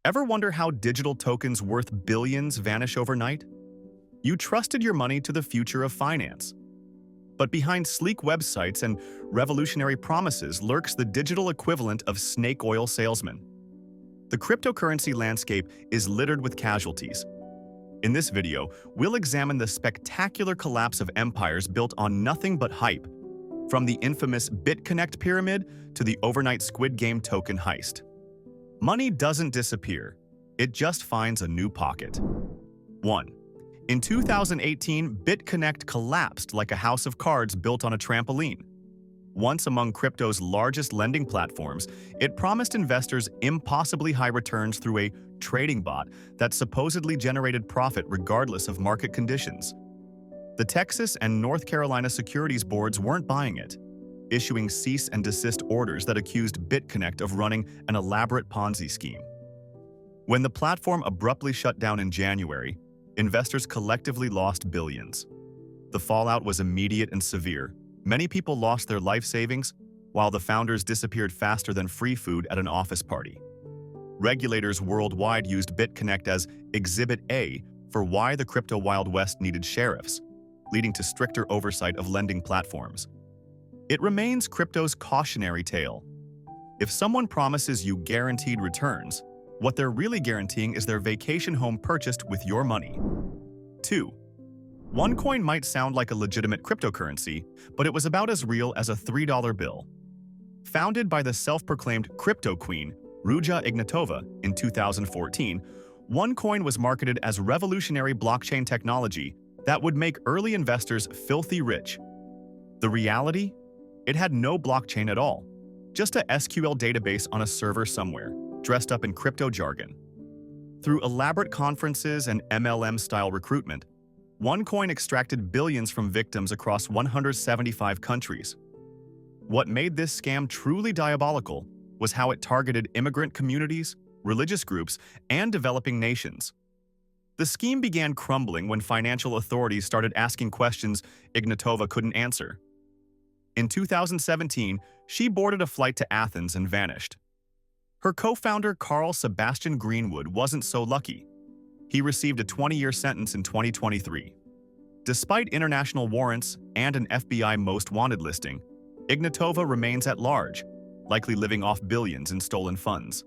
Ever wonder how digital tokens worth billions vanish overnight? You trusted your money to the future of finance. But behind sleek websites and revolutionary promises lurks the digital equivalent of snake oil salesmen. The cryptocurrency landscape is littered with casualties. In this video, we'll examine the spectacular collapse of empires built on nothing but hype, from the infamous BitConnect pyramid to the overnight Squid Game token heist. Money doesn't disappear, it just finds a new pocket. 1. In 2018, BitConnect collapsed like a house of cards built on a trampoline. Once among crypto's largest lending platforms, it promised investors impossibly high returns through a trading bot that supposedly generated profit regardless of market conditions. The Texas and North Carolina securities boards weren't buying it, issuing cease and desist orders that accused BitConnect of running an elaborate Ponzi scheme. When the platform abruptly shut down in January, investors collectively lost billions. The fallout was immediate and severe. Many people lost their life savings, while the founders disappeared faster than free food at an office party. Regulators worldwide used BitConnect as Exhibit A for why the crypto Wild West needed sheriffs, leading to stricter oversight of lending platforms. It remains crypto's cautionary tale. If someone promises you guaranteed returns, what they're really guaranteeing is their vacation home purchased with your money. 2. OneCoin might sound like a legitimate cryptocurrency, but it was about as real as a $3 bill. Founded by the self-proclaimed crypto queen, Ruja Ignatova, in 2014, OneCoin was marketed as revolutionary blockchain technology that would make early investors filthy rich. The reality? It had no blockchain at all, just a SQL database on a server somewhere, dressed up in crypto jargon. Through elaborate conferences and MLM-style recruitment, OneCoin extracted billions from victims across 175 countries. What made this scam truly diabolical was how it targeted immigrant communities, religious groups, and developing nations. The scheme began crumbling when financial authorities started asking questions Ignatova couldn't answer. In 2017, she boarded a flight to Athens and vanished. Her co-founder Carl Sebastian Greenwood wasn't so lucky. He received a 20-year sentence in 2023. Despite international warrants and an FBI Most Wanted listing, Ignatova remains at large, likely living off billions in stolen funds.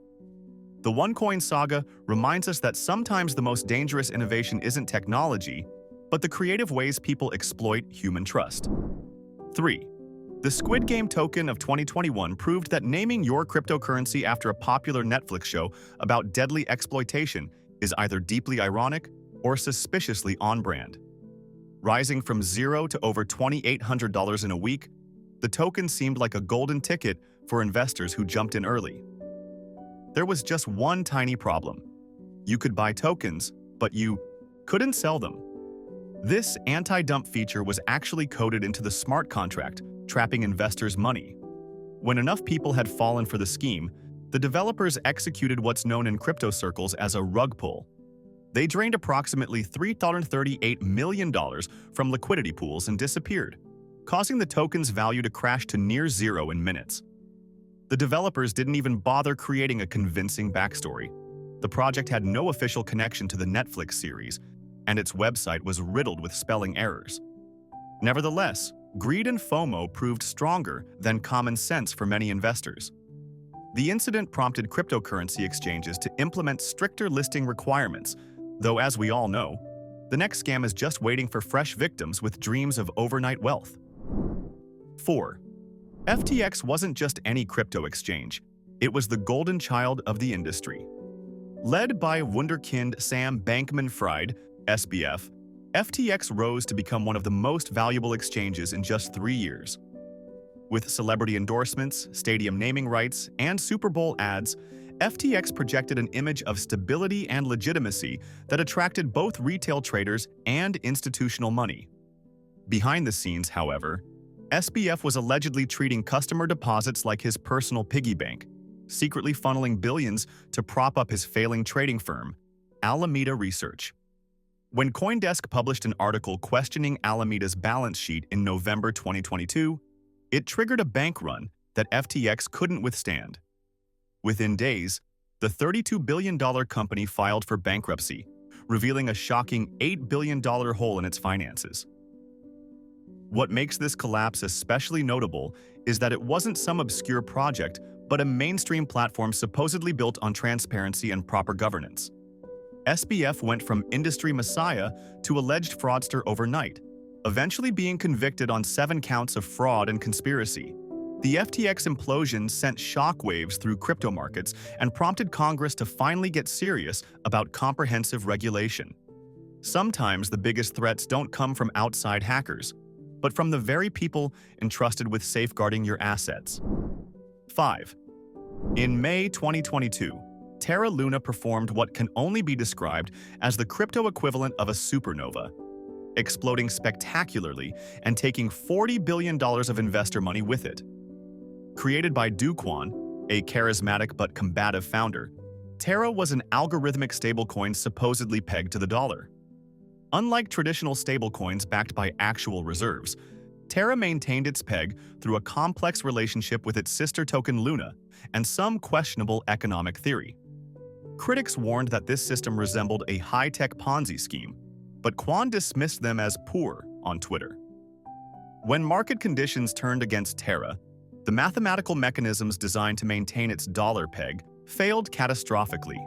The OneCoin saga reminds us that sometimes the most dangerous innovation isn't technology, but the creative ways people exploit human trust. 3. The Squid Game token of 2021 proved that naming your cryptocurrency after a popular Netflix show about deadly exploitation is either deeply ironic or suspiciously on-brand. Rising from $0 to over $2,800 in a week, the token seemed like a golden ticket for investors who jumped in early. There was just one tiny problem. You could buy tokens, but you couldn't sell them. This anti-dump feature was actually coded into the smart contract, trapping investors' money. When enough people had fallen for the scheme, the developers executed what's known in crypto circles as a rug pull. They drained approximately $338 million from liquidity pools and disappeared, causing the token's value to crash to near zero in minutes. The developers didn't even bother creating a convincing backstory. The project had no official connection to the Netflix series, and its website was riddled with spelling errors. Nevertheless, greed and FOMO proved stronger than common sense for many investors. The incident prompted cryptocurrency exchanges to implement stricter listing requirements, though as we all know, the next scam is just waiting for fresh victims with dreams of overnight wealth. 4. FTX wasn't just any crypto exchange, it was the golden child of the industry. Led by wunderkind Sam Bankman-Fried, SBF, FTX rose to become one of the most valuable exchanges in just 3 years. With celebrity endorsements, stadium naming rights, and Super Bowl ads, FTX projected an image of stability and legitimacy that attracted both retail traders and institutional money. Behind the scenes, however, SBF was allegedly treating customer deposits like his personal piggy bank, secretly funneling billions to prop up his failing trading firm, Alameda Research. When CoinDesk published an article questioning Alameda's balance sheet in November 2022, it triggered a bank run that FTX couldn't withstand. Within days, The $32 billion company filed for bankruptcy, revealing a shocking $8 billion hole in its finances. What makes this collapse especially notable is that it wasn't some obscure project, but a mainstream platform supposedly built on transparency and proper governance. SBF went from industry messiah to alleged fraudster overnight, eventually being convicted on 7 counts of fraud and conspiracy. The FTX implosion sent shockwaves through crypto markets and prompted Congress to finally get serious about comprehensive regulation. Sometimes the biggest threats don't come from outside hackers, but from the very people entrusted with safeguarding your assets. 5. In May 2022, Terra Luna performed what can only be described as the crypto equivalent of a supernova, exploding spectacularly and taking $40 billion of investor money with it. Created by Do Kwon, a charismatic but combative founder, Terra was an algorithmic stablecoin supposedly pegged to the dollar. Unlike traditional stablecoins backed by actual reserves, Terra maintained its peg through a complex relationship with its sister token Luna and some questionable economic theory. Critics warned that this system resembled a high-tech Ponzi scheme, but Kwon dismissed them as poor on Twitter. When market conditions turned against Terra, the mathematical mechanisms designed to maintain its dollar peg failed catastrophically.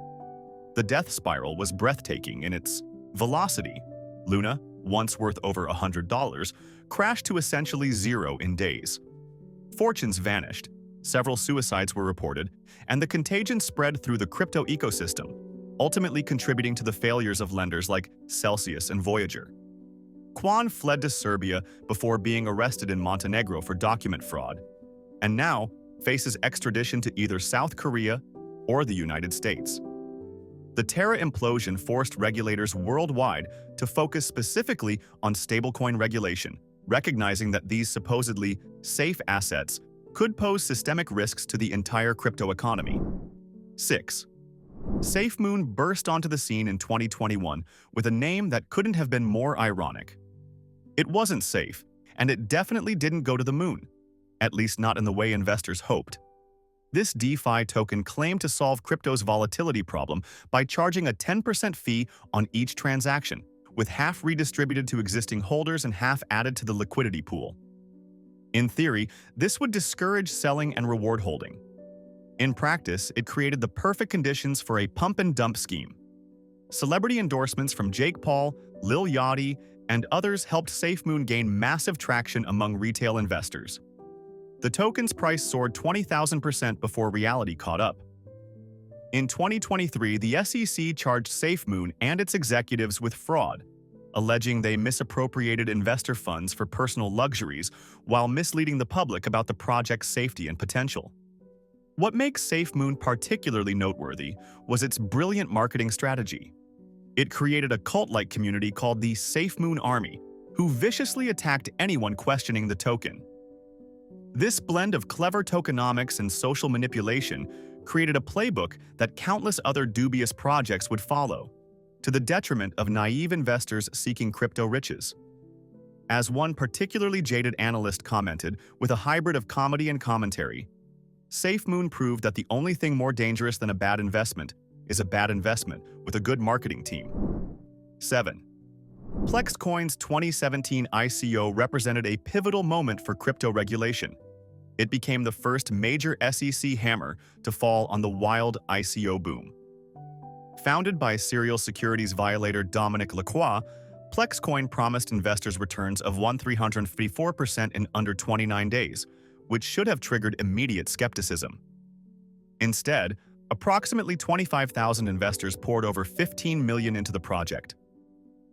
The death spiral was breathtaking in its velocity. Luna, once worth over $100, crashed to essentially zero in days. Fortunes vanished, several suicides were reported, and the contagion spread through the crypto ecosystem, ultimately contributing to the failures of lenders like Celsius and Voyager. Kwon fled to Serbia before being arrested in Montenegro for document fraud, and now faces extradition to either South Korea or the United States. The Terra implosion forced regulators worldwide to focus specifically on stablecoin regulation, recognizing that these supposedly safe assets could pose systemic risks to the entire crypto economy. 6. SafeMoon burst onto the scene in 2021 with a name that couldn't have been more ironic. It wasn't safe, and it definitely didn't go to the moon, at least not in the way investors hoped. This DeFi token claimed to solve crypto's volatility problem by charging a 10% fee on each transaction, with half redistributed to existing holders and half added to the liquidity pool. In theory, this would discourage selling and reward holding. In practice, it created the perfect conditions for a pump-and-dump scheme. Celebrity endorsements from Jake Paul, Lil Yachty, and others helped SafeMoon gain massive traction among retail investors. The token's price soared 20,000% before reality caught up. In 2023, the SEC charged SafeMoon and its executives with fraud, alleging they misappropriated investor funds for personal luxuries while misleading the public about the project's safety and potential. What makes SafeMoon particularly noteworthy was its brilliant marketing strategy. It created a cult-like community called the SafeMoon Army, who viciously attacked anyone questioning the token. This blend of clever tokenomics and social manipulation created a playbook that countless other dubious projects would follow, to the detriment of naive investors seeking crypto riches. As one particularly jaded analyst commented with a hybrid of comedy and commentary, SafeMoon proved that the only thing more dangerous than a bad investment is a bad investment with a good marketing team. 7. Plexcoin's 2017 ICO represented a pivotal moment for crypto regulation. It became the first major SEC hammer to fall on the wild ICO boom. Founded by serial securities violator Dominic Lacroix, Plexcoin promised investors returns of 1,354% in under 29 days, which should have triggered immediate skepticism. Instead, approximately 25,000 investors poured over $15 million into the project.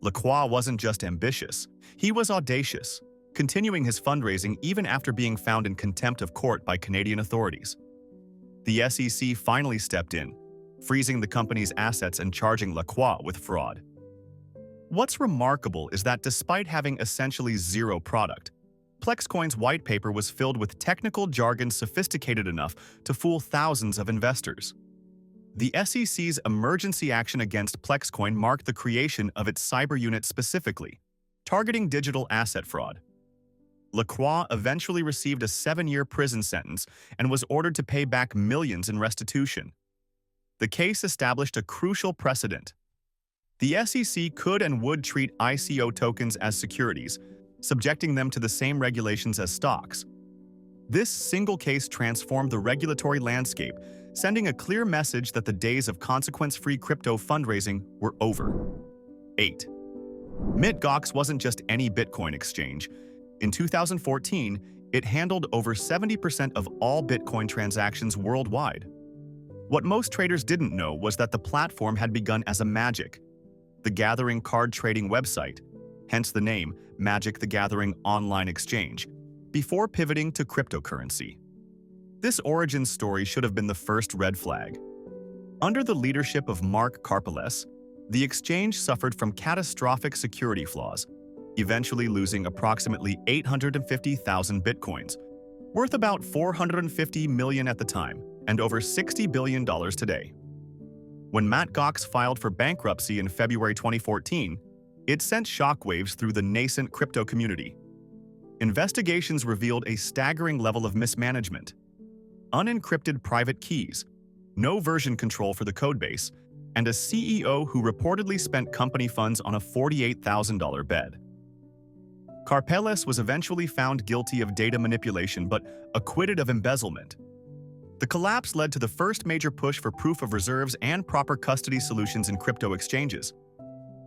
Lacroix wasn't just ambitious, he was audacious, continuing his fundraising even after being found in contempt of court by Canadian authorities. The SEC finally stepped in, freezing the company's assets and charging Lacroix with fraud. What's remarkable is that despite having essentially zero product, Plexcoin's white paper was filled with technical jargon sophisticated enough to fool thousands of investors. The SEC's emergency action against Plexcoin marked the creation of its cyber unit specifically, targeting digital asset fraud. Lacroix eventually received a 7-year prison sentence and was ordered to pay back millions in restitution. The case established a crucial precedent. The SEC could and would treat ICO tokens as securities, subjecting them to the same regulations as stocks. This single case transformed the regulatory landscape, sending a clear message that the days of consequence-free crypto fundraising were over. 8. Mt. Gox wasn't just any Bitcoin exchange. In 2014, it handled over 70% of all Bitcoin transactions worldwide. What most traders didn't know was that the platform had begun as a Magic, the Gathering card trading website, hence the name Magic the Gathering Online Exchange, before pivoting to cryptocurrency. This origin story should have been the first red flag. Under the leadership of Mark Karpeles, the exchange suffered from catastrophic security flaws, eventually losing approximately 850,000 bitcoins, worth about $450 million at the time and over $60 billion today. When Mt. Gox filed for bankruptcy in February 2014, it sent shockwaves through the nascent crypto community. Investigations revealed a staggering level of mismanagement. Unencrypted private keys, no version control for the codebase, and a CEO who reportedly spent company funds on a $48,000 bed. Karpeles was eventually found guilty of data manipulation but acquitted of embezzlement. The collapse led to the first major push for proof of reserves and proper custody solutions in crypto exchanges.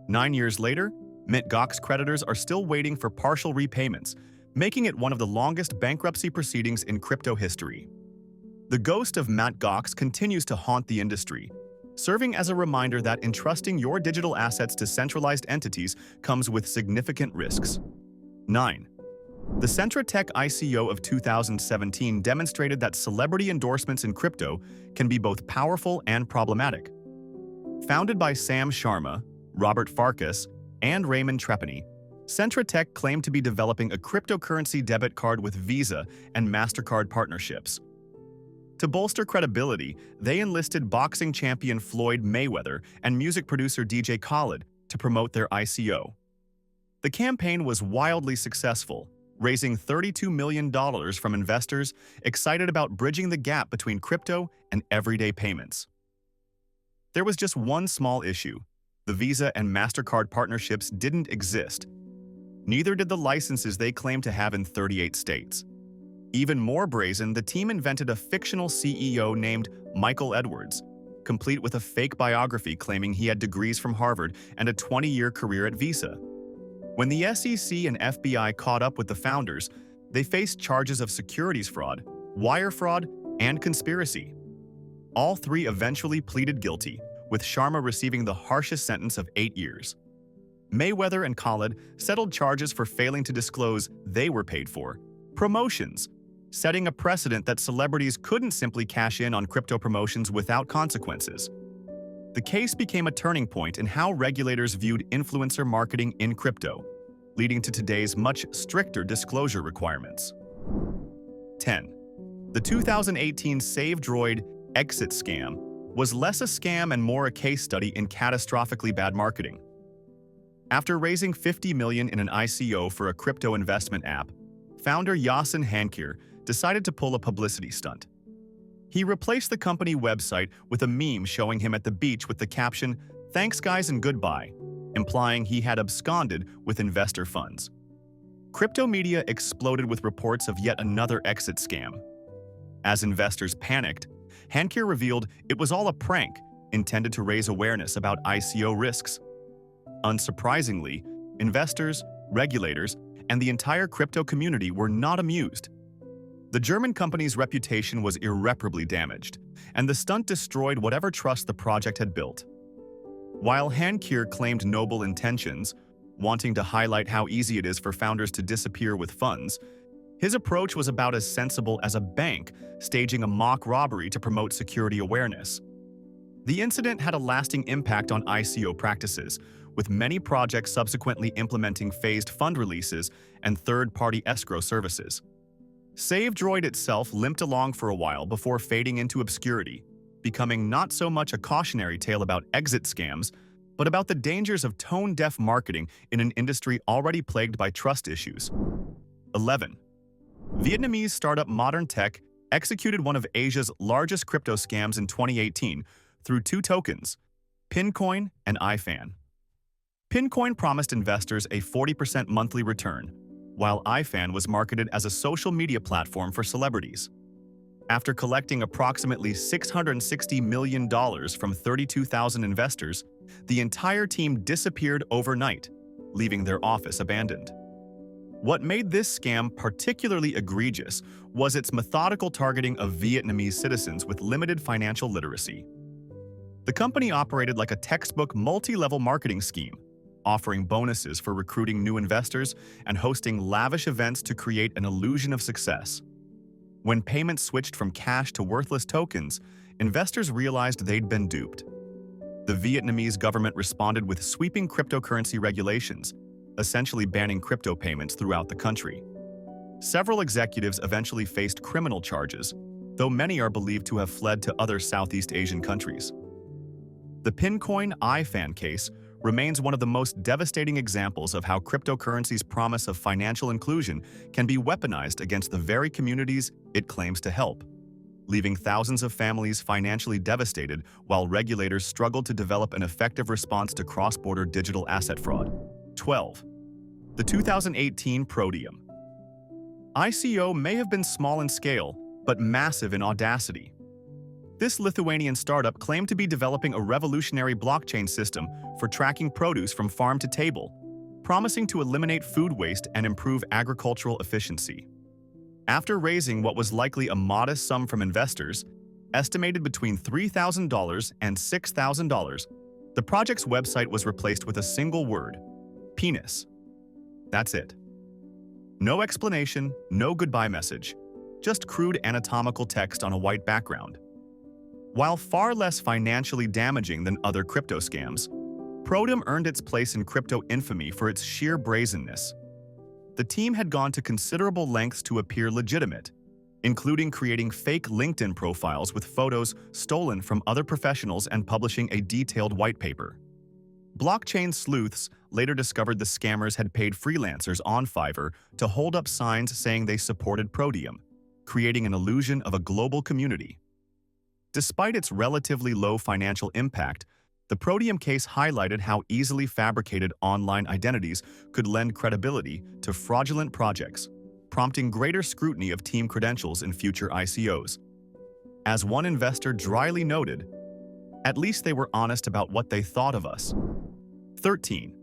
9 years later, Mt. Gox creditors are still waiting for partial repayments, making it one of the longest bankruptcy proceedings in crypto history. The ghost of Mt. Gox continues to haunt the industry, serving as a reminder that entrusting your digital assets to centralized entities comes with significant risks. 9. The Centratech ICO of 2017 demonstrated that celebrity endorsements in crypto can be both powerful and problematic. Founded by Sam Sharma, Robert Farkas, and Raymond Trepani, Centratech claimed to be developing a cryptocurrency debit card with Visa and MasterCard partnerships. To bolster credibility, they enlisted boxing champion Floyd Mayweather and music producer DJ Khaled to promote their ICO. The campaign was wildly successful, raising $32 million from investors excited about bridging the gap between crypto and everyday payments. There was just one small issue. The Visa and MasterCard partnerships didn't exist. Neither did the licenses they claimed to have in 38 states. Even more brazen, the team invented a fictional CEO named Michael Edwards, complete with a fake biography claiming he had degrees from Harvard and a 20-year career at Visa. When the SEC and FBI caught up with the founders, they faced charges of securities fraud, wire fraud, and conspiracy. All three eventually pleaded guilty, with Sharma receiving the harshest sentence of 8 years. Mayweather and Khaled settled charges for failing to disclose they were paid for promotions, setting a precedent that celebrities couldn't simply cash in on crypto promotions without consequences. The case became a turning point in how regulators viewed influencer marketing in crypto, leading to today's much stricter disclosure requirements. 10. The 2018 Save Droid exit scam was less a scam and more a case study in catastrophically bad marketing. After raising $50 million in an ICO for a crypto investment app, founder Yasin Hankir decided to pull a publicity stunt. He replaced the company website with a meme showing him at the beach with the caption, "Thanks guys and goodbye," implying he had absconded with investor funds. Crypto media exploded with reports of yet another exit scam. As investors panicked, Hankir revealed it was all a prank intended to raise awareness about ICO risks. Unsurprisingly, investors, regulators, and the entire crypto community were not amused. The German company's reputation was irreparably damaged, and the stunt destroyed whatever trust the project had built. While Hankir claimed noble intentions, wanting to highlight how easy it is for founders to disappear with funds, his approach was about as sensible as a bank staging a mock robbery to promote security awareness. The incident had a lasting impact on ICO practices, with many projects subsequently implementing phased fund releases and third-party escrow services. SaveDroid itself limped along for a while before fading into obscurity, becoming not so much a cautionary tale about exit scams, but about the dangers of tone-deaf marketing in an industry already plagued by trust issues. 11. Vietnamese startup Modern Tech executed one of Asia's largest crypto scams in 2018 through two tokens, Pincoin and iFan. Pincoin promised investors a 40% monthly return, while iFan was marketed as a social media platform for celebrities. After collecting approximately $660 million from 32,000 investors, the entire team disappeared overnight, leaving their office abandoned. What made this scam particularly egregious was its methodical targeting of Vietnamese citizens with limited financial literacy. The company operated like a textbook multi-level marketing scheme, offering bonuses for recruiting new investors and hosting lavish events to create an illusion of success. When payments switched from cash to worthless tokens, investors realized they'd been duped. The Vietnamese government responded with sweeping cryptocurrency regulations, essentially banning crypto payments throughout the country. Several executives eventually faced criminal charges, though many are believed to have fled to other Southeast Asian countries. The Pincoin iFan case remains one of the most devastating examples of how cryptocurrency's promise of financial inclusion can be weaponized against the very communities it claims to help, leaving thousands of families financially devastated while regulators struggle to develop an effective response to cross-border digital asset fraud. 12. The 2018 Protium. ICO may have been small in scale, but massive in audacity. This Lithuanian startup claimed to be developing a revolutionary blockchain system for tracking produce from farm to table, promising to eliminate food waste and improve agricultural efficiency. After raising what was likely a modest sum from investors, estimated between $3,000 and $6,000, the project's website was replaced with a single word: penis. That's it. No explanation, no goodbye message, just crude anatomical text on a white background. While far less financially damaging than other crypto scams, Protium earned its place in crypto infamy for its sheer brazenness. The team had gone to considerable lengths to appear legitimate, including creating fake LinkedIn profiles with photos stolen from other professionals and publishing a detailed white paper. Blockchain sleuths later discovered the scammers had paid freelancers on Fiverr to hold up signs saying they supported Protium, creating an illusion of a global community. Despite its relatively low financial impact, the Protium case highlighted how easily fabricated online identities could lend credibility to fraudulent projects, prompting greater scrutiny of team credentials in future ICOs. As one investor dryly noted, "At least they were honest about what they thought of us." 13.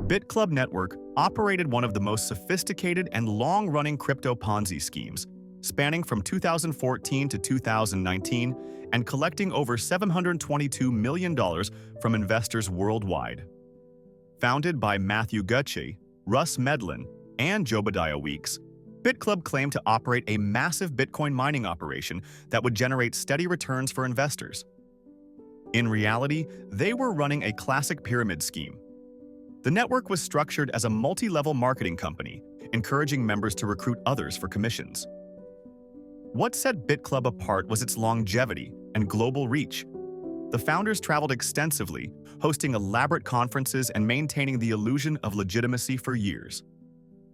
BitClub Network operated one of the most sophisticated and long-running crypto Ponzi schemes, spanning from 2014 to 2019 and collecting over $722 million from investors worldwide. Founded by Matthew Gucci, Russ Medlin, and Jobadiah Weeks, BitClub claimed to operate a massive Bitcoin mining operation that would generate steady returns for investors. In reality, they were running a classic pyramid scheme. The network was structured as a multi-level marketing company, encouraging members to recruit others for commissions. What set BitClub apart was its longevity and global reach. The founders traveled extensively, hosting elaborate conferences and maintaining the illusion of legitimacy for years.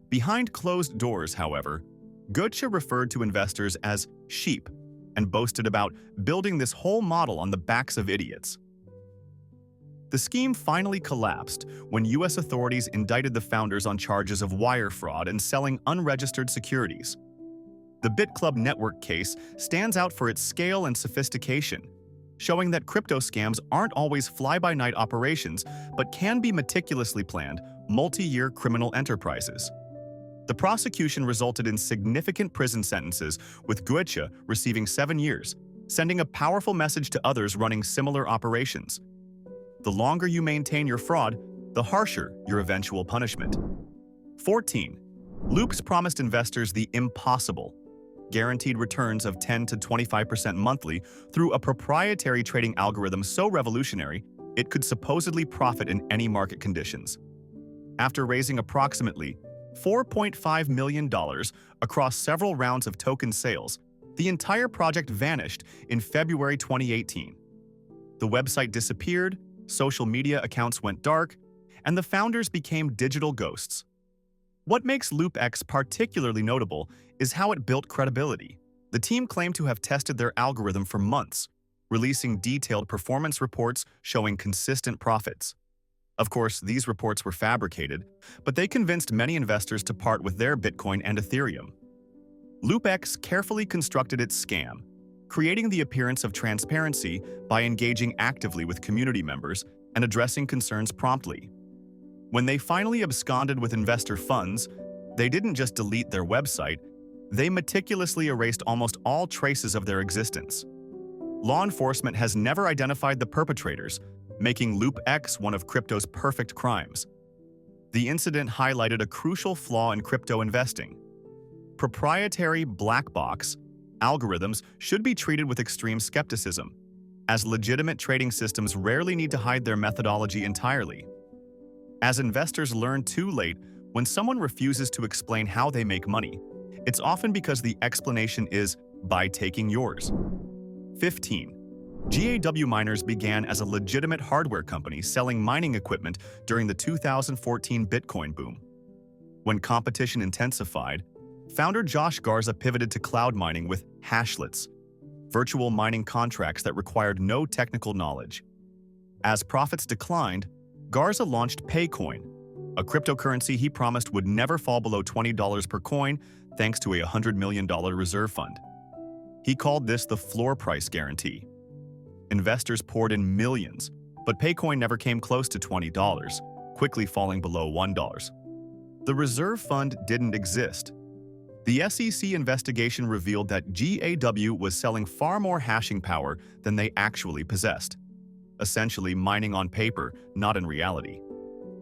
Behind closed doors, however, Gucci referred to investors as sheep and boasted about building this whole model on the backs of idiots. The scheme finally collapsed when U.S. authorities indicted the founders on charges of wire fraud and selling unregistered securities. The BitClub network case stands out for its scale and sophistication, showing that crypto scams aren't always fly-by-night operations but can be meticulously planned, multi-year criminal enterprises. The prosecution resulted in significant prison sentences, with Gucci receiving 7 years, sending a powerful message to others running similar operations. The longer you maintain your fraud, the harsher your eventual punishment. 14. Loops promised investors the impossible: guaranteed returns of 10 to 25% monthly through a proprietary trading algorithm so revolutionary it could supposedly profit in any market conditions. After raising approximately $4.5 million across several rounds of token sales, the entire project vanished in February 2018. The website disappeared, social media accounts went dark, and the founders became digital ghosts. What makes LoopX particularly notable is how it built credibility. The team claimed to have tested their algorithm for months, releasing detailed performance reports showing consistent profits. Of course, these reports were fabricated, but they convinced many investors to part with their Bitcoin and Ethereum. LoopX carefully constructed its scam, creating the appearance of transparency by engaging actively with community members and addressing concerns promptly. When they finally absconded with investor funds, they didn't just delete their website, they meticulously erased almost all traces of their existence. Law enforcement has never identified the perpetrators, making LoopX one of crypto's perfect crimes. The incident highlighted a crucial flaw in crypto investing. Proprietary black box algorithms should be treated with extreme skepticism, as legitimate trading systems rarely need to hide their methodology entirely. As investors learn too late, when someone refuses to explain how they make money, it's often because the explanation is by taking yours. 15. GAW Miners began as a legitimate hardware company selling mining equipment during the 2014 Bitcoin boom. When competition intensified, founder Josh Garza pivoted to cloud mining with hashlets, virtual mining contracts that required no technical knowledge. As profits declined, Garza launched Paycoin, a cryptocurrency he promised would never fall below $20 per coin thanks to a $100 million reserve fund. He called this the floor price guarantee. Investors poured in millions, but Paycoin never came close to $20, quickly falling below $1. The reserve fund didn't exist. The SEC investigation revealed that GAW was selling far more hashing power than they actually possessed, essentially mining on paper, not in reality.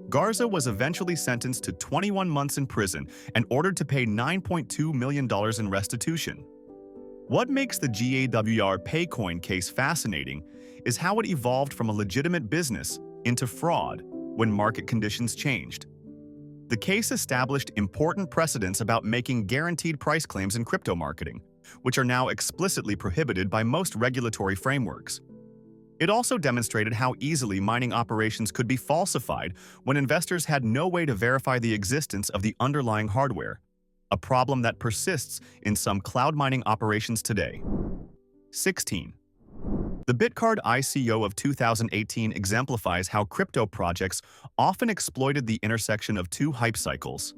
Garza was eventually sentenced to 21 months in prison and ordered to pay $9.2 million in restitution. What makes the GAWR Paycoin case fascinating is how it evolved from a legitimate business into fraud when market conditions changed. The case established important precedents about making guaranteed price claims in crypto marketing, which are now explicitly prohibited by most regulatory frameworks. It also demonstrated how easily mining operations could be falsified when investors had no way to verify the existence of the underlying hardware, a problem that persists in some cloud mining operations today. 16. The Bitcard ICO of 2018 exemplifies how crypto projects often exploited the intersection of two hype cycles.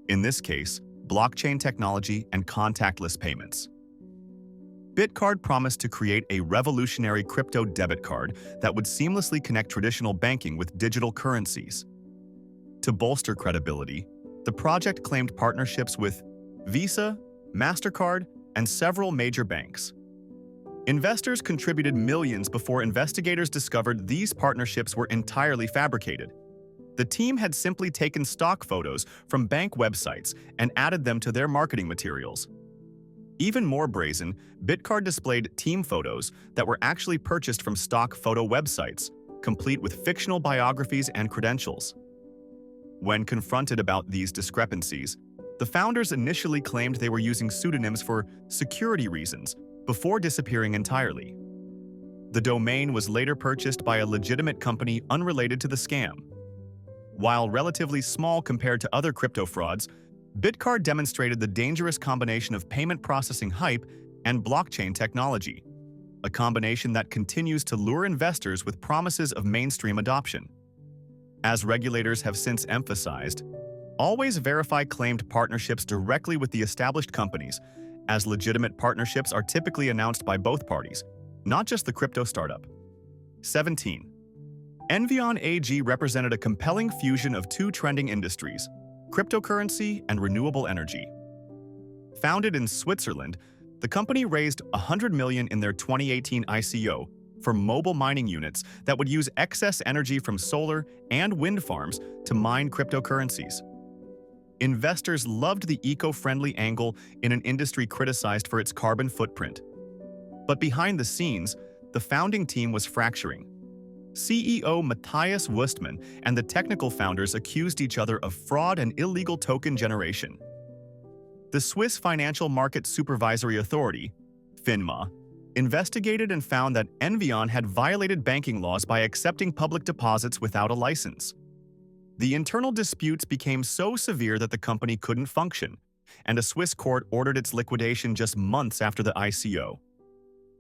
In this case, blockchain technology and contactless payments. Bitcard promised to create a revolutionary crypto debit card that would seamlessly connect traditional banking with digital currencies. To bolster credibility, the project claimed partnerships with Visa, MasterCard, and several major banks. Investors contributed millions before investigators discovered these partnerships were entirely fabricated. The team had simply taken stock photos from bank websites and added them to their marketing materials. Even more brazen, Bitcard displayed team photos that were actually purchased from stock photo websites, complete with fictional biographies and credentials. When confronted about these discrepancies, the founders initially claimed they were using pseudonyms for security reasons before disappearing entirely. The domain was later purchased by a legitimate company unrelated to the scam. While relatively small compared to other crypto frauds, Bitcard demonstrated the dangerous combination of payment processing hype and blockchain technology, a combination that continues to lure investors with promises of mainstream adoption. As regulators have since emphasized, always verify claimed partnerships directly with the established companies, as legitimate partnerships are typically announced by both parties, not just the crypto startup. 17. Envion AG represented a compelling fusion of two trending industries, cryptocurrency and renewable energy. Founded in Switzerland, the company raised $100 million in their 2018 ICO for mobile mining units that would use excess energy from solar and wind farms to mine cryptocurrencies. Investors loved the eco-friendly angle in an industry criticized for its carbon footprint. But behind the scenes, the founding team was fracturing. CEO Matthias Wustman and the technical founders accused each other of fraud and illegal token generation. The Swiss Financial Market Supervisory Authority, FINMA, investigated and found that Envion had violated banking laws by accepting public deposits without a license. The internal disputes became so severe that the company couldn't function, and a Swiss court ordered its liquidation just months after the ICO.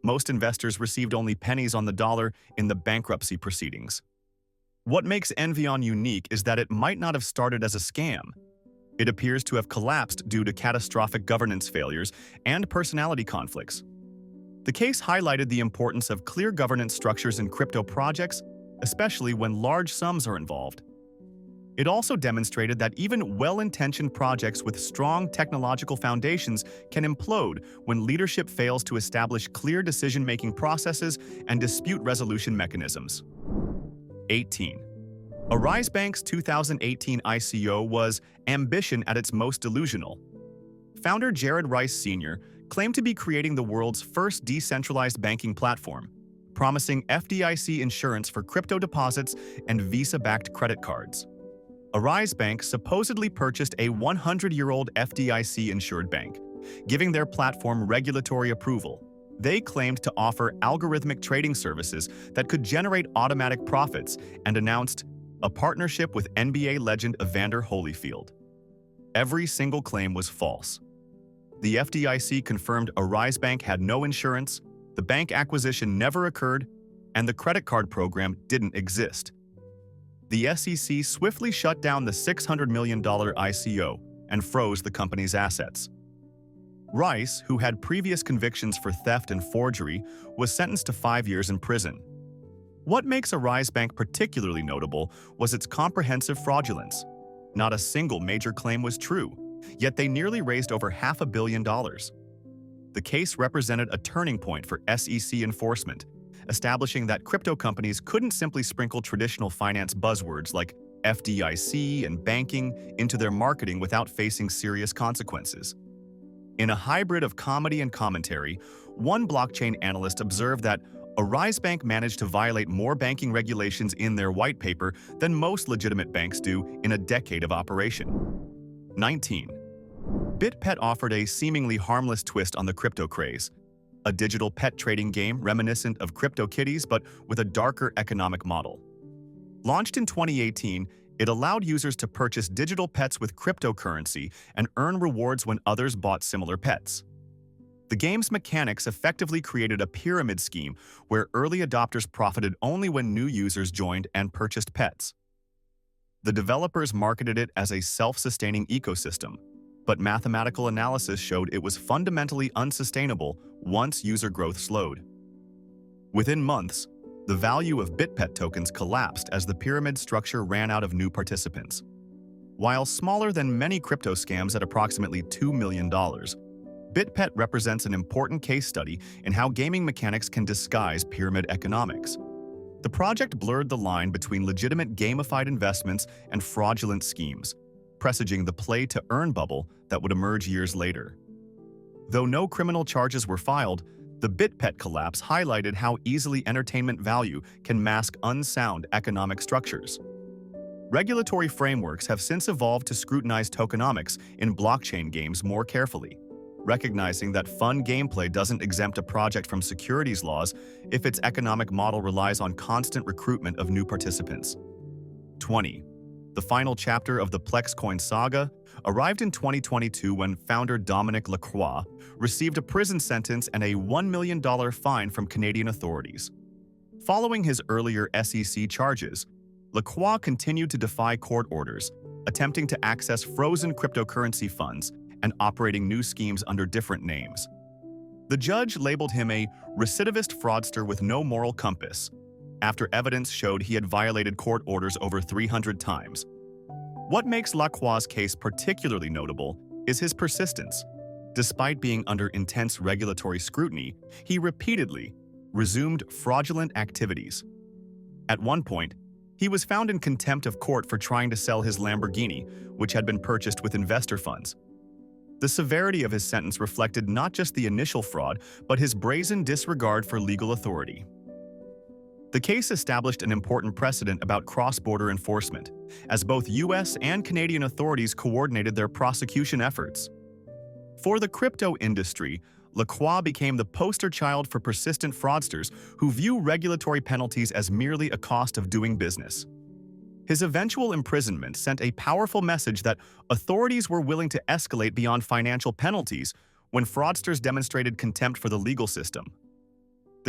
Most investors received only pennies on the dollar in the bankruptcy proceedings. What makes Envion unique is that it might not have started as a scam. It appears to have collapsed due to catastrophic governance failures and personality conflicts. The case highlighted the importance of clear governance structures in crypto projects, especially when large sums are involved. It also demonstrated that even well-intentioned projects with strong technological foundations can implode when leadership fails to establish clear decision-making processes and dispute resolution mechanisms. 18. Arise Bank's 2018 ICO was ambition at its most delusional. Founder Jared Rice Sr. claimed to be creating the world's first decentralized banking platform, promising FDIC insurance for crypto deposits and Visa-backed credit cards. Arise Bank supposedly purchased a 100-year-old FDIC-insured bank, giving their platform regulatory approval. They claimed to offer algorithmic trading services that could generate automatic profits and announced a partnership with NBA legend Evander Holyfield. Every single claim was false. The FDIC confirmed Arise Bank had no insurance, the bank acquisition never occurred, and the credit card program didn't exist. The SEC swiftly shut down the $600 million ICO and froze the company's assets. Rice, who had previous convictions for theft and forgery, was sentenced to 5 years in prison. What makes Arise Bank particularly notable was its comprehensive fraudulence. Not a single major claim was true, yet they nearly raised over $500 million. The case represented a turning point for SEC enforcement, establishing that crypto companies couldn't simply sprinkle traditional finance buzzwords like FDIC and banking into their marketing without facing serious consequences. In a hybrid of comedy and commentary, one blockchain analyst observed that Arise Bank managed to violate more banking regulations in their white paper than most legitimate banks do in a decade of operation. 19. BitPet offered a seemingly harmless twist on the crypto craze, a digital pet trading game reminiscent of CryptoKitties but with a darker economic model. Launched in 2018, it allowed users to purchase digital pets with cryptocurrency and earn rewards when others bought similar pets. The game's mechanics effectively created a pyramid scheme where early adopters profited only when new users joined and purchased pets. The developers marketed it as a self-sustaining ecosystem, but mathematical analysis showed it was fundamentally unsustainable once user growth slowed. Within months, the value of BitPet tokens collapsed as the pyramid structure ran out of new participants. While smaller than many crypto scams at approximately $2 million, BitPet represents an important case study in how gaming mechanics can disguise pyramid economics. The project blurred the line between legitimate gamified investments and fraudulent schemes, presaging the play-to-earn bubble that would emerge years later. Though no criminal charges were filed, the BitPet collapse highlighted how easily entertainment value can mask unsound economic structures. Regulatory frameworks have since evolved to scrutinize tokenomics in blockchain games more carefully, recognizing that fun gameplay doesn't exempt a project from securities laws if its economic model relies on constant recruitment of new participants. 20. The final chapter of the PlexCoin saga arrived in 2022 when founder Dominic Lacroix received a prison sentence and a $1 million fine from Canadian authorities. Following his earlier SEC charges, Lacroix continued to defy court orders, attempting to access frozen cryptocurrency funds and operating new schemes under different names. The judge labeled him a recidivist fraudster with no moral compass, after evidence showed he had violated court orders over 300 times. What makes Lacroix's case particularly notable is his persistence. Despite being under intense regulatory scrutiny, he repeatedly resumed fraudulent activities. At one point, he was found in contempt of court for trying to sell his Lamborghini, which had been purchased with investor funds. The severity of his sentence reflected not just the initial fraud, but his brazen disregard for legal authority. The case established an important precedent about cross-border enforcement, as both U.S. and Canadian authorities coordinated their prosecution efforts. For the crypto industry, Lacroix became the poster child for persistent fraudsters who view regulatory penalties as merely a cost of doing business. His eventual imprisonment sent a powerful message that authorities were willing to escalate beyond financial penalties when fraudsters demonstrated contempt for the legal system.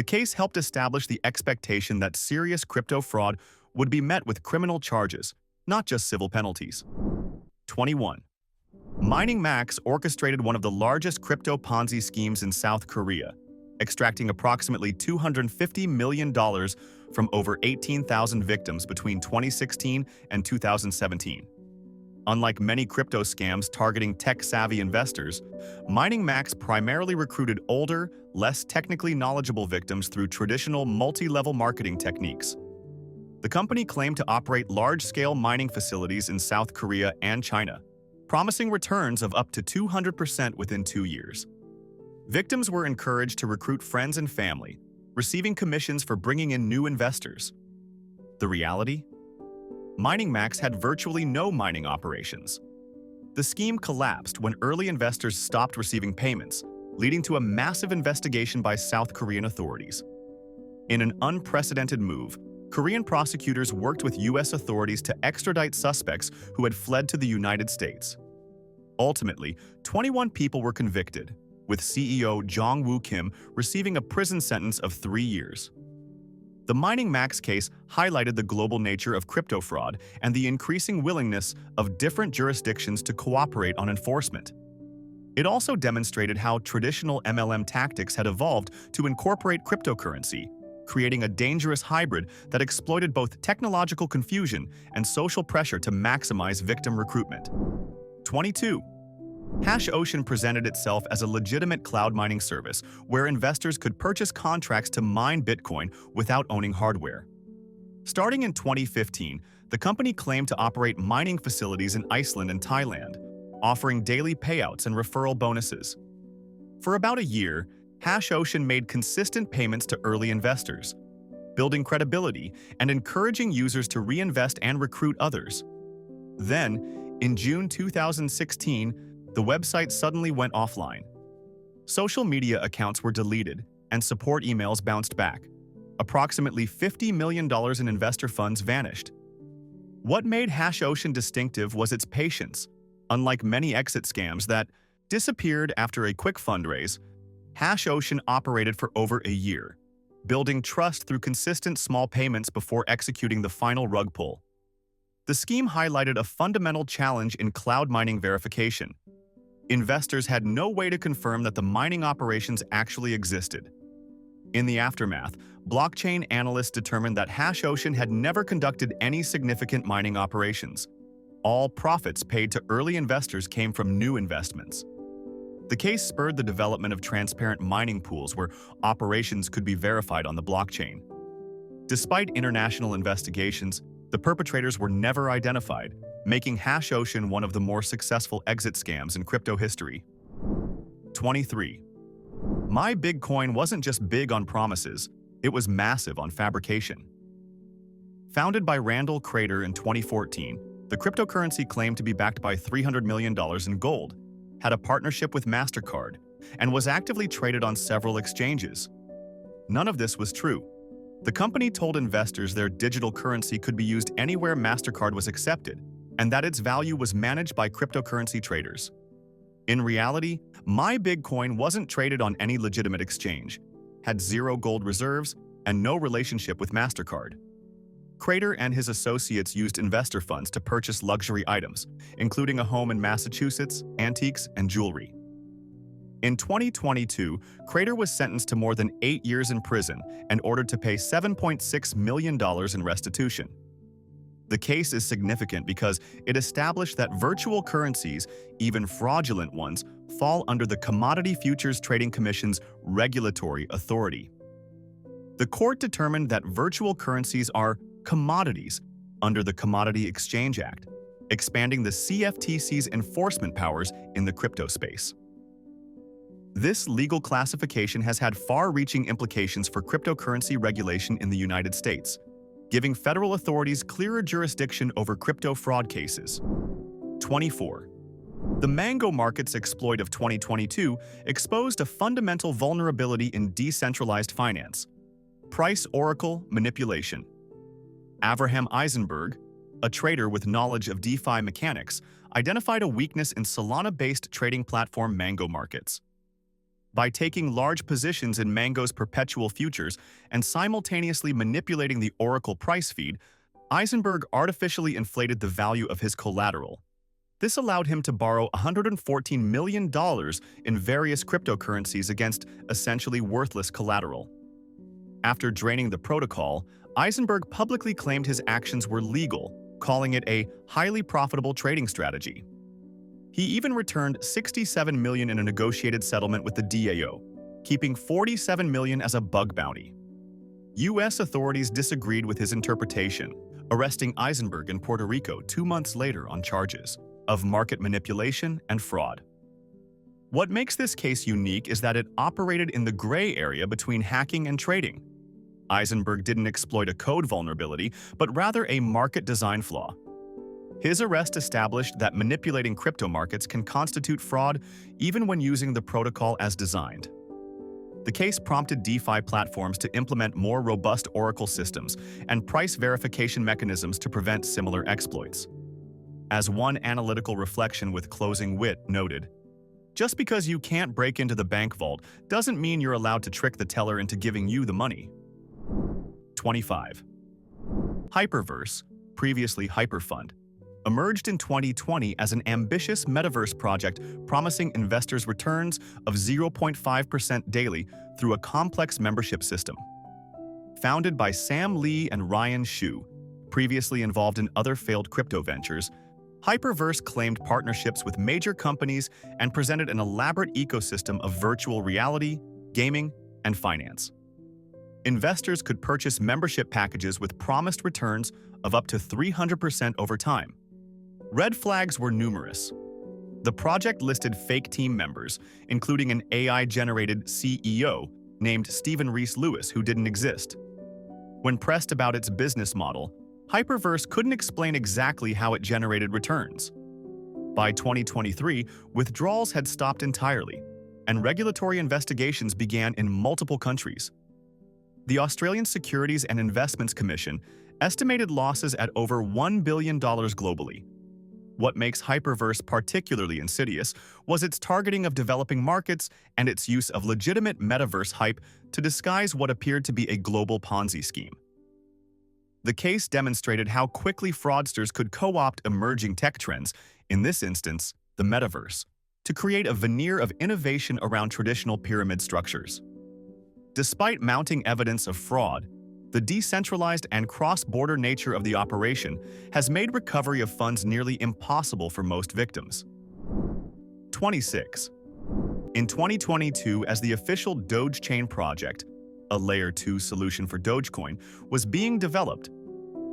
The case helped establish the expectation that serious crypto fraud would be met with criminal charges, not just civil penalties. 21. Mining Max orchestrated one of the largest crypto Ponzi schemes in South Korea, extracting approximately $250 million from over 18,000 victims between 2016 and 2017. Unlike many crypto scams targeting tech-savvy investors, Mining Max primarily recruited older, less technically knowledgeable victims through traditional multi-level marketing techniques. The company claimed to operate large-scale mining facilities in South Korea and China, promising returns of up to 200% within 2 years. Victims were encouraged to recruit friends and family, receiving commissions for bringing in new investors. The reality? Mining Max had virtually no mining operations. The scheme collapsed when early investors stopped receiving payments, leading to a massive investigation by South Korean authorities. In an unprecedented move, Korean prosecutors worked with U.S. authorities to extradite suspects who had fled to the United States. Ultimately, 21 people were convicted, with CEO Jong-woo Kim receiving a prison sentence of 3 years. The Mining Max case highlighted the global nature of crypto fraud and the increasing willingness of different jurisdictions to cooperate on enforcement. It also demonstrated how traditional MLM tactics had evolved to incorporate cryptocurrency, creating a dangerous hybrid that exploited both technological confusion and social pressure to maximize victim recruitment. 22. HashOcean presented itself as a legitimate cloud mining service where investors could purchase contracts to mine Bitcoin without owning hardware. Starting in 2015, the company claimed to operate mining facilities in Iceland and Thailand, offering daily payouts and referral bonuses. For about a year, HashOcean made consistent payments to early investors, building credibility and encouraging users to reinvest and recruit others. Then, in June 2016, the website suddenly went offline. Social media accounts were deleted, and support emails bounced back. Approximately $50 million in investor funds vanished. What made HashOcean distinctive was its patience. Unlike many exit scams that disappeared after a quick fundraise, HashOcean operated for over a year, building trust through consistent small payments before executing the final rug pull. The scheme highlighted a fundamental challenge in cloud mining verification. Investors had no way to confirm that the mining operations actually existed. In the aftermath, blockchain analysts determined that HashOcean had never conducted any significant mining operations. All profits paid to early investors came from new investments. The case spurred the development of transparent mining pools where operations could be verified on the blockchain. Despite international investigations, the perpetrators were never identified, making HashOcean one of the more successful exit scams in crypto history. 23. MyBitcoin wasn't just big on promises, it was massive on fabrication. Founded by Randall Crater in 2014, the cryptocurrency claimed to be backed by $300 million in gold, had a partnership with MasterCard, and was actively traded on several exchanges. None of this was true. The company told investors their digital currency could be used anywhere MasterCard was accepted, and that its value was managed by cryptocurrency traders. In reality, MyBitcoin wasn't traded on any legitimate exchange, had zero gold reserves, and no relationship with MasterCard. Crater and his associates used investor funds to purchase luxury items, including a home in Massachusetts, antiques, and jewelry. In 2022, Crater was sentenced to more than 8 years in prison and ordered to pay $7.6 million in restitution. The case is significant because it established that virtual currencies, even fraudulent ones, fall under the Commodity Futures Trading Commission's regulatory authority. The court determined that virtual currencies are commodities under the Commodity Exchange Act, expanding the CFTC's enforcement powers in the crypto space. This legal classification has had far-reaching implications for cryptocurrency regulation in the United States, giving federal authorities clearer jurisdiction over crypto fraud cases. 24. The Mango market's exploit of 2022 exposed a fundamental vulnerability in decentralized finance: price oracle manipulation. Avraham Eisenberg, a trader with knowledge of DeFi mechanics, identified a weakness in Solana-based trading platform Mango markets. By taking large positions in Mango's perpetual futures and simultaneously manipulating the Oracle price feed, Eisenberg artificially inflated the value of his collateral. This allowed him to borrow $114 million in various cryptocurrencies against essentially worthless collateral. After draining the protocol, Eisenberg publicly claimed his actions were legal, calling it a highly profitable trading strategy. He even returned $67 million in a negotiated settlement with the DAO, keeping $47 million as a bug bounty. U.S. authorities disagreed with his interpretation, arresting Eisenberg in Puerto Rico 2 months later on charges of market manipulation and fraud. What makes this case unique is that it operated in the gray area between hacking and trading. Eisenberg didn't exploit a code vulnerability, but rather a market design flaw. His arrest established that manipulating crypto markets can constitute fraud even when using the protocol as designed. The case prompted DeFi platforms to implement more robust Oracle systems and price verification mechanisms to prevent similar exploits. As one analytical reflection with Closing Wit noted, "Just because you can't break into the bank vault doesn't mean you're allowed to trick the teller into giving you the money." 25. Hyperverse, previously Hyperfund, emerged in 2020 as an ambitious metaverse project promising investors returns of 0.5% daily through a complex membership system. Founded by Sam Lee and Ryan Shu, previously involved in other failed crypto ventures, Hyperverse claimed partnerships with major companies and presented an elaborate ecosystem of virtual reality, gaming, and finance. Investors could purchase membership packages with promised returns of up to 300% over time. Red flags were numerous. The project listed fake team members, including an AI-generated CEO named Stephen Reese Lewis who didn't exist. When pressed about its business model, Hyperverse couldn't explain exactly how it generated returns. By 2023, withdrawals had stopped entirely, and regulatory investigations began in multiple countries. The Australian Securities and Investments Commission estimated losses at over $1 billion globally. What makes Hyperverse particularly insidious was its targeting of developing markets and its use of legitimate metaverse hype to disguise what appeared to be a global Ponzi scheme. The case demonstrated how quickly fraudsters could co-opt emerging tech trends, in this instance, the metaverse, to create a veneer of innovation around traditional pyramid structures. Despite mounting evidence of fraud, the decentralized and cross-border nature of the operation has made recovery of funds nearly impossible for most victims. 26. In 2022, as the official Doge Chain project, a Layer 2 solution for Dogecoin, was being developed,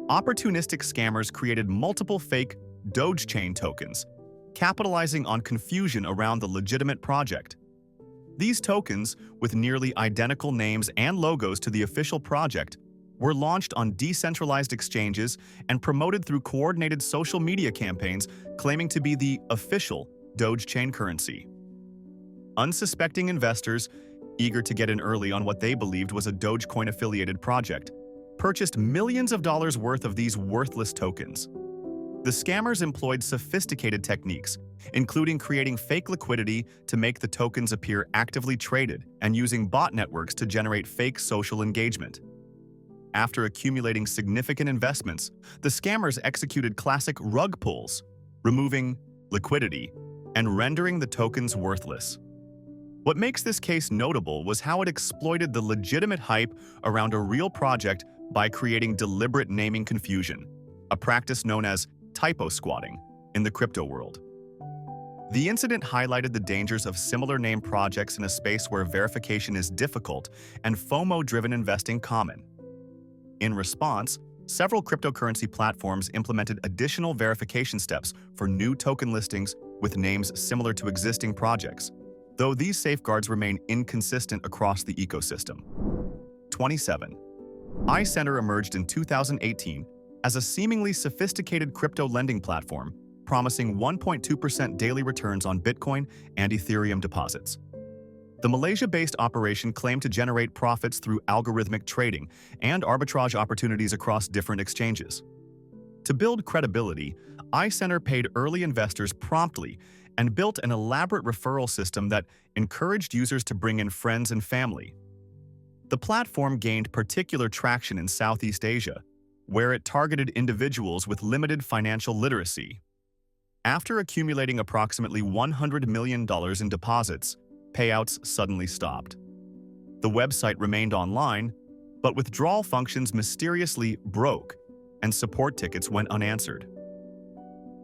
opportunistic scammers created multiple fake Doge Chain tokens, capitalizing on confusion around the legitimate project. These tokens, with nearly identical names and logos to the official project, were launched on decentralized exchanges and promoted through coordinated social media campaigns claiming to be the official Doge Chain currency. Unsuspecting investors, eager to get in early on what they believed was a Dogecoin-affiliated project, purchased millions of dollars worth of these worthless tokens. The scammers employed sophisticated techniques, including creating fake liquidity to make the tokens appear actively traded and using bot networks to generate fake social engagement. After accumulating significant investments, the scammers executed classic rug pulls, removing liquidity and rendering the tokens worthless. What makes this case notable was how it exploited the legitimate hype around a real project by creating deliberate naming confusion, a practice known as typo squatting in the crypto world. The incident highlighted the dangers of similar name projects in a space where verification is difficult and FOMO-driven investing common. In response, several cryptocurrency platforms implemented additional verification steps for new token listings with names similar to existing projects, though these safeguards remain inconsistent across the ecosystem. 27. iCenter emerged in 2018 as a seemingly sophisticated crypto lending platform, promising 1.2% daily returns on Bitcoin and Ethereum deposits. The Malaysia-based operation claimed to generate profits through algorithmic trading and arbitrage opportunities across different exchanges. To build credibility, iCenter paid early investors promptly and built an elaborate referral system that encouraged users to bring in friends and family. The platform gained particular traction in Southeast Asia, where it targeted individuals with limited financial literacy. After accumulating approximately $100 million in deposits, payouts suddenly stopped. The website remained online, but withdrawal functions mysteriously broke, and support tickets went unanswered.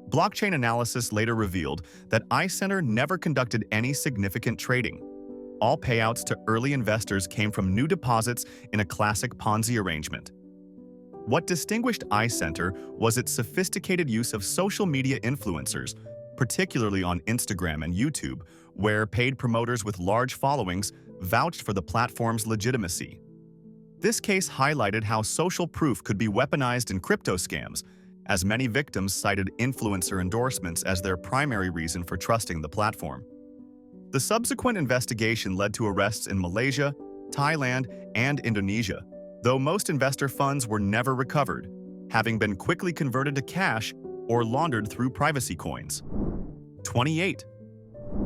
Blockchain analysis later revealed that iCenter never conducted any significant trading. All payouts to early investors came from new deposits in a classic Ponzi arrangement. What distinguished iCenter was its sophisticated use of social media influencers, particularly on Instagram and YouTube, where paid promoters with large followings vouched for the platform's legitimacy. This case highlighted how social proof could be weaponized in crypto scams, as many victims cited influencer endorsements as their primary reason for trusting the platform. The subsequent investigation led to arrests in Malaysia, Thailand, and Indonesia, though most investor funds were never recovered, having been quickly converted to cash or laundered through privacy coins. 28.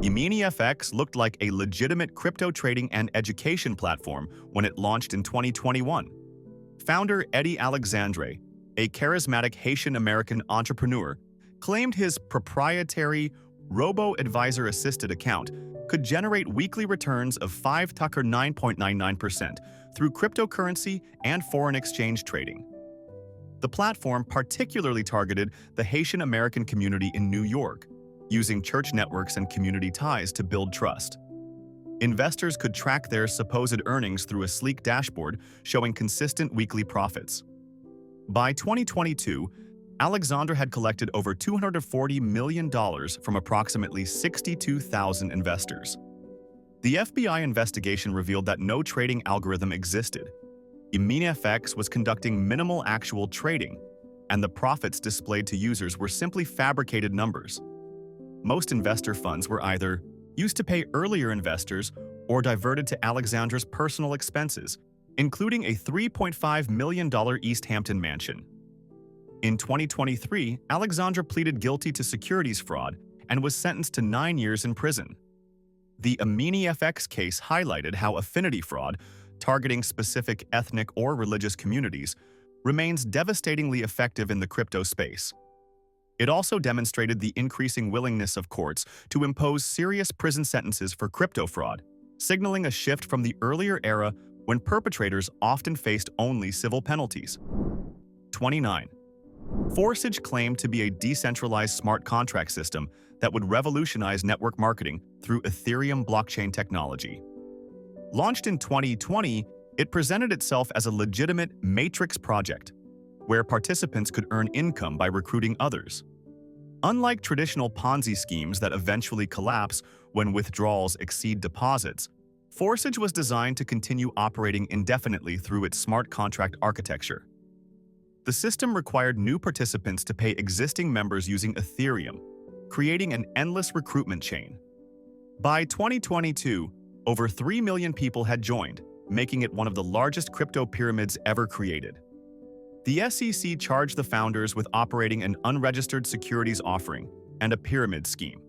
EminiFX looked like a legitimate crypto trading and education platform when it launched in 2021. Founder Eddie Alexandre, a charismatic Haitian-American entrepreneur, claimed his proprietary robo-advisor-assisted account could generate weekly returns of 9.99% through cryptocurrency and foreign exchange trading. The platform particularly targeted the Haitian-American community in New York, using church networks and community ties to build trust. Investors could track their supposed earnings through a sleek dashboard showing consistent weekly profits. By 2022, Alexandre had collected over $240 million from approximately 62,000 investors. The FBI investigation revealed that no trading algorithm existed. EminiFX was conducting minimal actual trading, and the profits displayed to users were simply fabricated numbers. Most investor funds were either used to pay earlier investors or diverted to Alexandre's personal expenses, including a $3.5 million East Hampton mansion. In 2023, Alexandre pleaded guilty to securities fraud and was sentenced to 9 years in prison. The EminiFX case highlighted how affinity fraud, targeting specific ethnic or religious communities, remains devastatingly effective in the crypto space. It also demonstrated the increasing willingness of courts to impose serious prison sentences for crypto fraud, signaling a shift from the earlier era when perpetrators often faced only civil penalties. 29. Forsage claimed to be a decentralized smart contract system that would revolutionize network marketing through Ethereum blockchain technology. Launched in 2020, it presented itself as a legitimate matrix project, where participants could earn income by recruiting others. Unlike traditional Ponzi schemes that eventually collapse when withdrawals exceed deposits, Forsage was designed to continue operating indefinitely through its smart contract architecture. The system required new participants to pay existing members using Ethereum, creating an endless recruitment chain. By 2022, over 3 million people had joined, making it one of the largest crypto pyramids ever created. The SEC charged the founders with operating an unregistered securities offering and a pyramid scheme,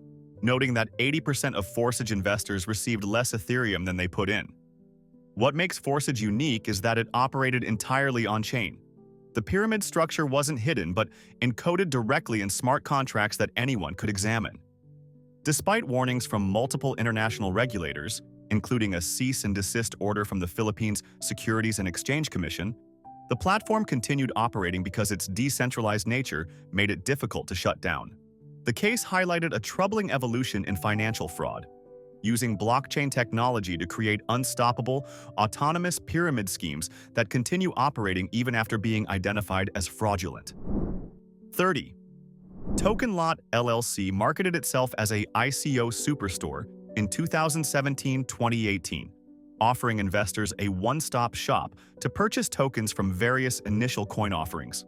noting that 80% of Forsage investors received less Ethereum than they put in. What makes Forsage unique is that it operated entirely on-chain. The pyramid structure wasn't hidden but encoded directly in smart contracts that anyone could examine. Despite warnings from multiple international regulators, including a cease and desist order from the Philippines Securities and Exchange Commission, the platform continued operating because its decentralized nature made it difficult to shut down. The case highlighted a troubling evolution in financial fraud, using blockchain technology to create unstoppable, autonomous pyramid schemes that continue operating even after being identified as fraudulent. 30. TokenLot LLC marketed itself as a ICO superstore in 2017-2018, offering investors a one-stop shop to purchase tokens from various initial coin offerings.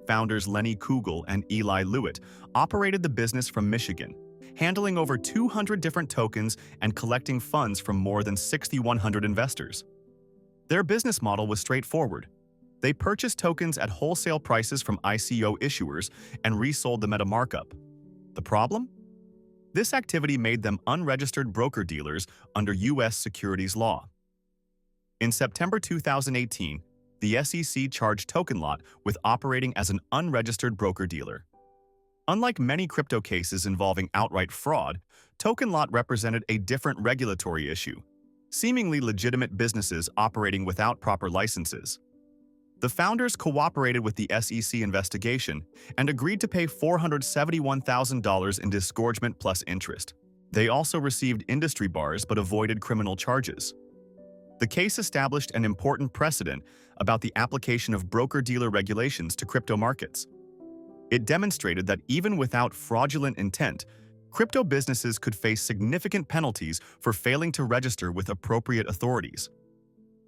Founders Lenny Kugel and Eli Lewitt operated the business from Michigan, handling over 200 different tokens and collecting funds from more than 6,100 investors. Their business model was straightforward. They purchased tokens at wholesale prices from ICO issuers and resold them at a markup. The problem? This activity made them unregistered broker-dealers under U.S. securities law. In September 2018, the SEC charged TokenLot with operating as an unregistered broker-dealer. Unlike many crypto cases involving outright fraud, TokenLot represented a different regulatory issue, seemingly legitimate businesses operating without proper licenses. The founders cooperated with the SEC investigation and agreed to pay $471,000 in disgorgement plus interest. They also received industry bars but avoided criminal charges. The case established an important precedent about the application of broker-dealer regulations to crypto markets. It demonstrated that even without fraudulent intent, crypto businesses could face significant penalties for failing to register with appropriate authorities.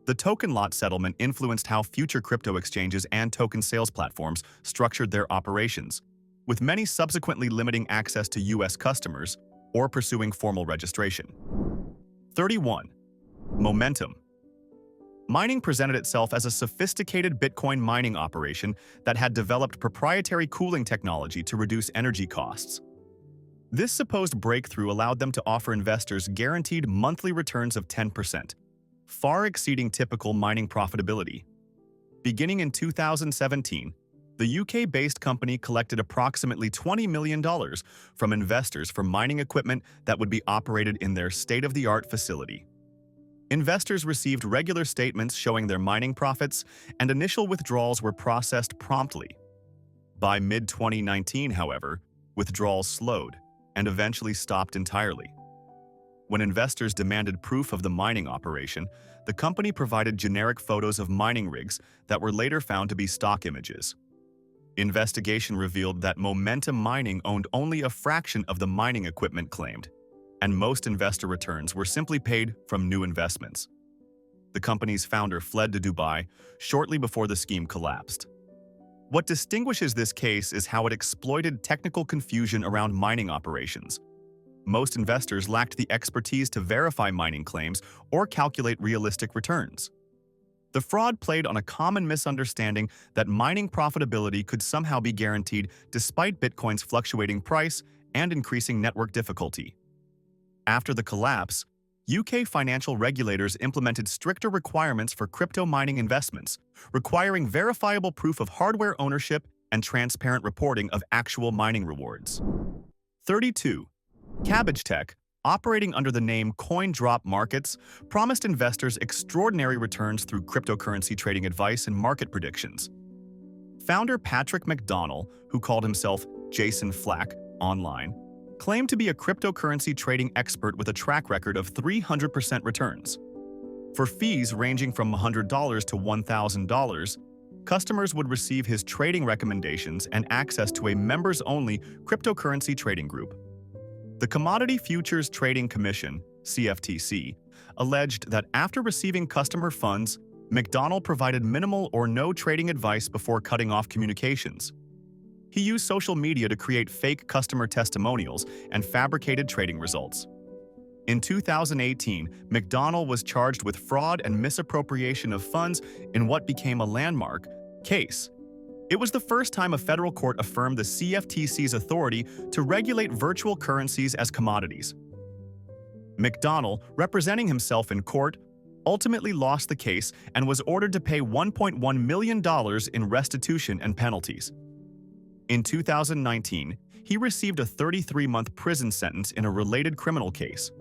The TokenLot settlement influenced how future crypto exchanges and token sales platforms structured their operations, with many subsequently limiting access to U.S. customers or pursuing formal registration. 31. Momentum. Mining presented itself as a sophisticated Bitcoin mining operation that had developed proprietary cooling technology to reduce energy costs. This supposed breakthrough allowed them to offer investors guaranteed monthly returns of 10%, far exceeding typical mining profitability. Beginning in 2017, the UK-based company collected approximately $20 million from investors for mining equipment that would be operated in their state-of-the-art facility. Investors received regular statements showing their mining profits, and initial withdrawals were processed promptly. By mid-2019, however, withdrawals slowed and eventually stopped entirely. When investors demanded proof of the mining operation, the company provided generic photos of mining rigs that were later found to be stock images. Investigation revealed that Momentum Mining owned only a fraction of the mining equipment claimed, and most investor returns were simply paid from new investments. The company's founder fled to Dubai shortly before the scheme collapsed. What distinguishes this case is how it exploited technical confusion around mining operations. Most investors lacked the expertise to verify mining claims or calculate realistic returns. The fraud played on a common misunderstanding that mining profitability could somehow be guaranteed despite Bitcoin's fluctuating price and increasing network difficulty. After the collapse, UK financial regulators implemented stricter requirements for crypto mining investments, requiring verifiable proof of hardware ownership and transparent reporting of actual mining rewards. 32. Cabbage Tech, operating under the name CoinDrop Markets, promised investors extraordinary returns through cryptocurrency trading advice and market predictions. Founder Patrick McDonnell, who called himself Jason Flack online, claimed to be a cryptocurrency trading expert with a track record of 300% returns. For fees ranging from $100 to $1,000, customers would receive his trading recommendations and access to a members-only cryptocurrency trading group. The Commodity Futures Trading Commission, CFTC, alleged that after receiving customer funds, McDonnell provided minimal or no trading advice before cutting off communications. He used social media to create fake customer testimonials and fabricated trading results. In 2018, McDonnell was charged with fraud and misappropriation of funds in what became a landmark case. It was the first time a federal court affirmed the CFTC's authority to regulate virtual currencies as commodities. McDonnell, representing himself in court, ultimately lost the case and was ordered to pay $1.1 million in restitution and penalties. In 2019, he received a 33-month prison sentence in a related criminal case.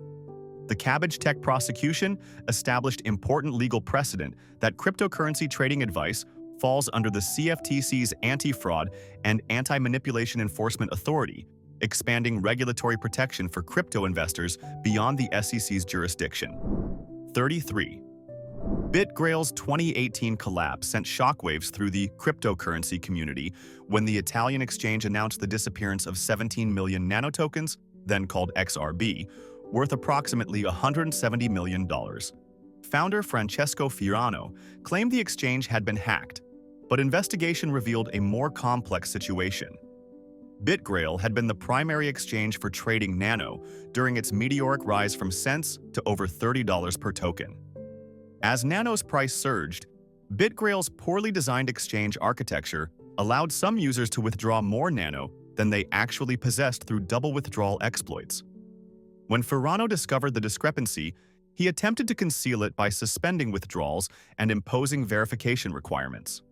The Cabbage Tech prosecution established important legal precedent that cryptocurrency trading advice falls under the CFTC's Anti-Fraud and Anti-Manipulation Enforcement Authority, expanding regulatory protection for crypto investors beyond the SEC's jurisdiction. 33. BitGrail's 2018 collapse sent shockwaves through the cryptocurrency community when the Italian exchange announced the disappearance of 17 million nanotokens, then called XRB, worth approximately $170 million. Founder Francesco Fiorano claimed the exchange had been hacked, but investigation revealed a more complex situation. BitGrail had been the primary exchange for trading nano during its meteoric rise from cents to over $30 per token. As Nano's price surged, BitGrail's poorly designed exchange architecture allowed some users to withdraw more Nano than they actually possessed through double withdrawal exploits. When Ferrano discovered the discrepancy, he attempted to conceal it by suspending withdrawals and imposing verification requirements.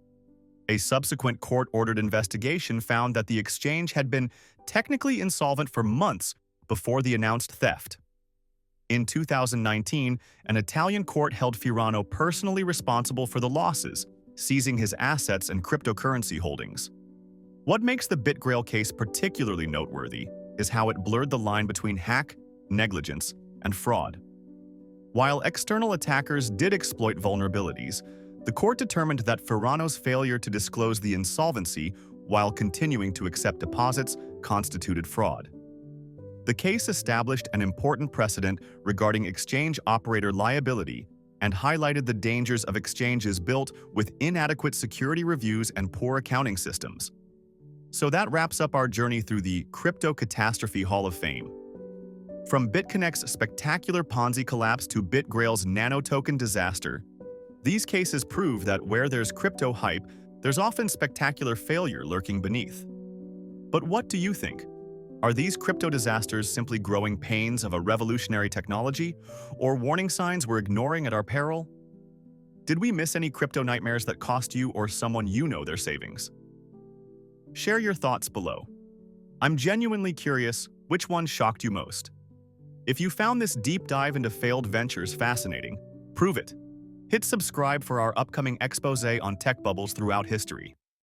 A subsequent court-ordered investigation found that the exchange had been technically insolvent for months before the announced theft. In 2019, an Italian court held Ferrano personally responsible for the losses, seizing his assets and cryptocurrency holdings. What makes the BitGrail case particularly noteworthy is how it blurred the line between hack, negligence, and fraud. While external attackers did exploit vulnerabilities, the court determined that Ferrano's failure to disclose the insolvency while continuing to accept deposits constituted fraud. The case established an important precedent regarding exchange operator liability and highlighted the dangers of exchanges built with inadequate security reviews and poor accounting systems. So that wraps up our journey through the Crypto Catastrophe Hall of Fame. From BitConnect's spectacular Ponzi collapse to BitGrail's nano token disaster, these cases prove that where there's crypto hype, there's often spectacular failure lurking beneath. But what do you think? Are these crypto disasters simply growing pains of a revolutionary technology, or warning signs we're ignoring at our peril? Did we miss any crypto nightmares that cost you or someone you know their savings? Share your thoughts below. I'm genuinely curious, which one shocked you most? If you found this deep dive into failed ventures fascinating, prove it. Hit subscribe for our upcoming exposé on tech bubbles throughout history.